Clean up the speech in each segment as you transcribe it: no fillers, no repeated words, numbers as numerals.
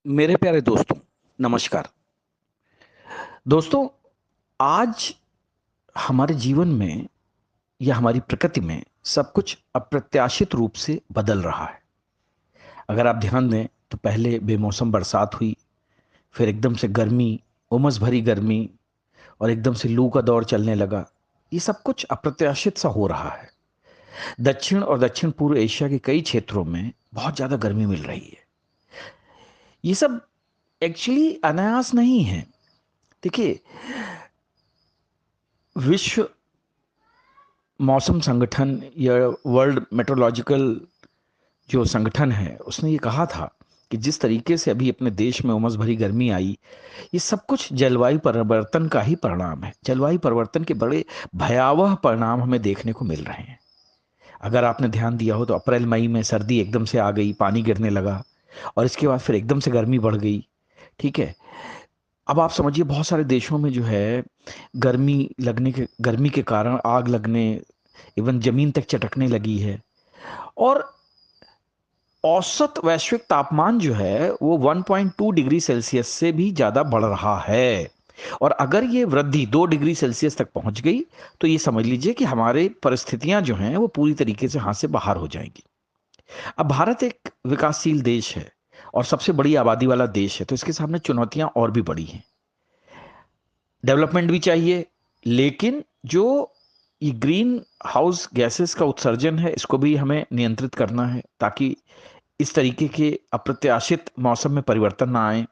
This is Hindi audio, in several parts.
मेरे प्यारे दोस्तों, नमस्कार। दोस्तों, आज हमारे जीवन में या हमारी प्रकृति में सब कुछ अप्रत्याशित रूप से बदल रहा है। अगर आप ध्यान दें तो पहले बेमौसम बरसात हुई, फिर एकदम से गर्मी, उमस भरी गर्मी, और एकदम से लू का दौर चलने लगा। ये सब कुछ अप्रत्याशित सा हो रहा है। दक्षिण और दक्षिण पूर्व एशिया के कई क्षेत्रों में बहुत ज्यादा गर्मी मिल रही है। ये सब एक्चुअली अनायास नहीं है। देखिए, विश्व मौसम संगठन या वर्ल्ड मेट्रोलॉजिकल जो संगठन है, उसने ये कहा था कि जिस तरीके से अभी अपने देश में उमस भरी गर्मी आई, ये सब कुछ जलवायु परिवर्तन का ही परिणाम है। जलवायु परिवर्तन के बड़े भयावह परिणाम हमें देखने को मिल रहे हैं। अगर आपने ध्यान दिया हो तो अप्रैल मई में सर्दी एकदम से आ गई, पानी गिरने लगा, और इसके बाद फिर एकदम से गर्मी बढ़ गई। ठीक है। अब आप समझिए, बहुत सारे देशों में जो है गर्मी के कारण आग लगने, इवन जमीन तक चटकने लगी है। और औसत वैश्विक तापमान जो है वो 1.2 डिग्री सेल्सियस से भी ज्यादा बढ़ रहा है। और अगर ये वृद्धि 2 डिग्री सेल्सियस तक पहुंच गई तो ये समझ लीजिए कि हमारे परिस्थितियां जो हैं वो पूरी तरीके से हाथ से बाहर हो जाएंगी। अब भारत एक विकासशील देश है और सबसे बड़ी आबादी वाला देश है, तो इसके सामने चुनौतियां और भी बड़ी हैं। डेवलपमेंट भी चाहिए, लेकिन जो ये ग्रीन हाउस गैसेस का उत्सर्जन है, इसको भी हमें नियंत्रित करना है ताकि इस तरीके के अप्रत्याशित मौसम में परिवर्तन ना आए।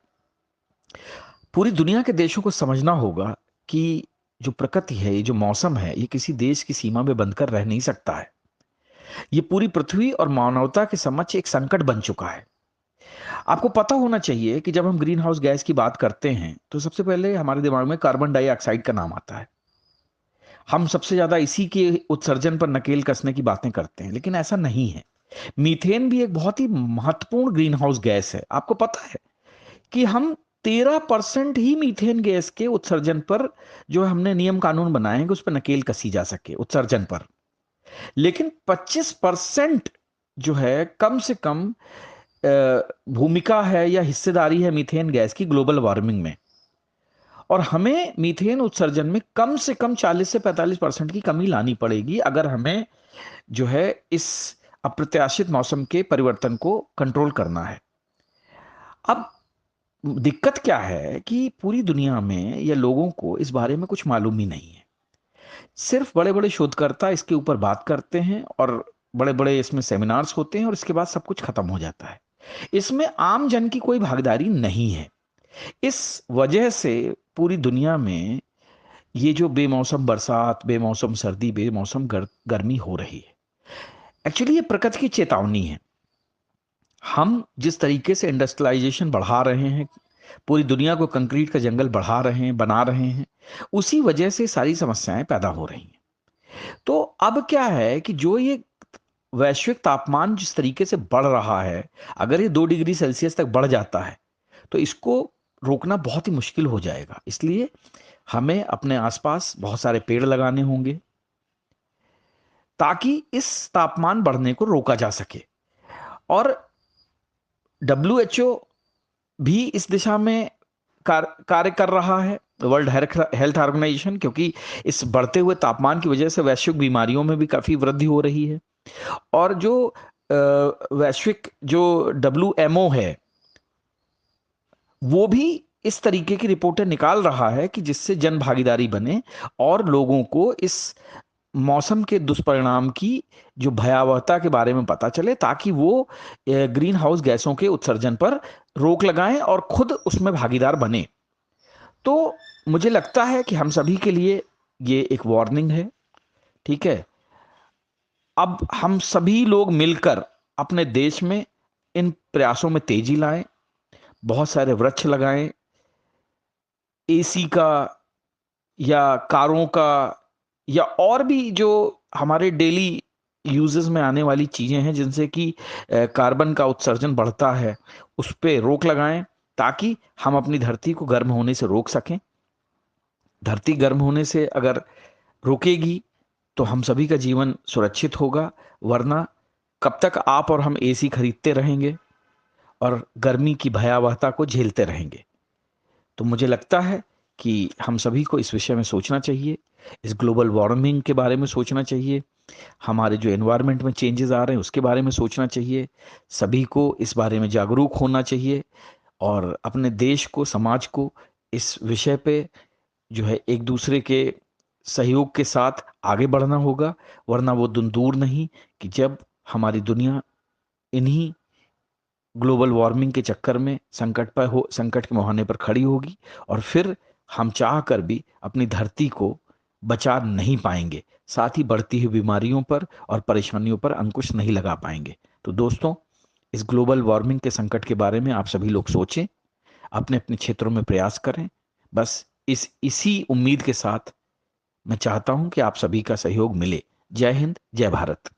पूरी दुनिया के देशों को समझना होगा कि जो प्रकृति है, ये जो मौसम है, ये किसी देश की सीमा में बंधकर रह नहीं सकता है। ये पूरी पृथ्वी और मानवता के समक्ष एक संकट बन चुका है। आपको पता होना चाहिए कि जब हम ग्रीन हाउस गैस की बात करते हैं तो सबसे पहले हमारे दिमाग में कार्बन डाइऑक्साइड का नाम आता है। हम सबसे ज्यादा इसी के उत्सर्जन पर नकेल कसने की बातें करते हैं, लेकिन ऐसा नहीं है। मीथेन भी एक बहुत ही महत्वपूर्ण ग्रीन हाउस गैस है। आपको पता है कि हम 13% ही मीथेन गैस के उत्सर्जन पर, जो हमने नियम कानून बनाए हैं कि उस पर नकेल कसी जा सके उत्सर्जन पर, लेकिन 25% जो है कम से कम भूमिका है या हिस्सेदारी है मीथेन गैस की ग्लोबल वार्मिंग में। और हमें मीथेन उत्सर्जन में कम से कम 40 से 45% की कमी लानी पड़ेगी अगर हमें जो है इस अप्रत्याशित मौसम के परिवर्तन को कंट्रोल करना है। अब दिक्कत क्या है कि पूरी दुनिया में या लोगों को इस बारे में कुछ मालूम ही नहीं है। सिर्फ बड़े बड़े शोधकर्ता इसके ऊपर बात करते हैं और बड़े बड़े इसमें सेमिनार्स होते हैं, और इसके बाद सब कुछ खत्म हो जाता है। इसमें आम जन की कोई भागीदारी नहीं है। इस वजह से पूरी दुनिया में ये जो बेमौसम बरसात, बेमौसम सर्दी, बेमौसम गर्मी हो रही है, एक्चुअली ये प्रकृति की चेतावनी है। हम जिस तरीके से इंडस्ट्रियलाइजेशन बढ़ा रहे हैं, पूरी दुनिया को कंक्रीट का जंगल बढ़ा रहे हैं, बना रहे हैं, उसी वजह से सारी समस्याएं पैदा हो रही हैं। तो अब क्या है कि जो ये वैश्विक तापमान जिस तरीके से बढ़ रहा है, अगर ये 2 डिग्री सेल्सियस तक बढ़ जाता है तो इसको रोकना बहुत ही मुश्किल हो जाएगा। इसलिए हमें अपने आसपास बहुत सारे पेड़ लगाने होंगे ताकि इस तापमान बढ़ने को रोका जा सके। और WHO भी इस दिशा में कार्य कर रहा है, वर्ल्ड हेल्थ ऑर्गेनाइजेशन, क्योंकि इस बढ़ते हुए तापमान की वजह से वैश्विक बीमारियों में भी काफी वृद्धि हो रही है। और जो वैश्विक जो WMO है, वो भी इस तरीके की रिपोर्टें निकाल रहा है कि जिससे जन भागीदारी बने और लोगों को इस मौसम के दुष्परिणाम की जो भयावहता के बारे में पता चले, ताकि वो ग्रीन हाउस गैसों के उत्सर्जन पर रोक लगाएं और खुद उसमें भागीदार बने। तो मुझे लगता है कि हम सभी के लिए ये एक वार्निंग है। ठीक है। अब हम सभी लोग मिलकर अपने देश में इन प्रयासों में तेजी लाएं, बहुत सारे वृक्ष लगाएं, AC का या कारों का या और भी जो हमारे डेली यूजेस में आने वाली चीजें हैं जिनसे कि कार्बन का उत्सर्जन बढ़ता है, उस पे रोक लगाएं ताकि हम अपनी धरती को गर्म होने से रोक सकें। धरती गर्म होने से अगर रुकेगी तो हम सभी का जीवन सुरक्षित होगा, वरना कब तक आप और हम AC खरीदते रहेंगे और गर्मी की भयावहता को झेलते रहेंगे। तो मुझे लगता है कि हम सभी को इस विषय में सोचना चाहिए, इस ग्लोबल वार्मिंग के बारे में सोचना चाहिए, हमारे जो एनवायरनमेंट में चेंजेस आ रहे हैं उसके बारे में सोचना चाहिए, सभी को इस बारे में जागरूक होना चाहिए और अपने देश को, समाज को इस विषय पे जो है एक दूसरे के सहयोग के साथ आगे बढ़ना होगा। वरना वो दिन दूर नहीं कि जब हमारी दुनिया इन्हीं ग्लोबल वार्मिंग के चक्कर में संकट के मुहाने पर खड़ी होगी और फिर हम चाह कर भी अपनी धरती को बचा नहीं पाएंगे, साथ ही बढ़ती हुई बीमारियों पर और परेशानियों पर अंकुश नहीं लगा पाएंगे। तो दोस्तों, इस ग्लोबल वार्मिंग के संकट के बारे में आप सभी लोग सोचें, अपने अपने क्षेत्रों में प्रयास करें। बस इसी उम्मीद के साथ मैं चाहता हूं कि आप सभी का सहयोग मिले। जय हिंद, जय भारत।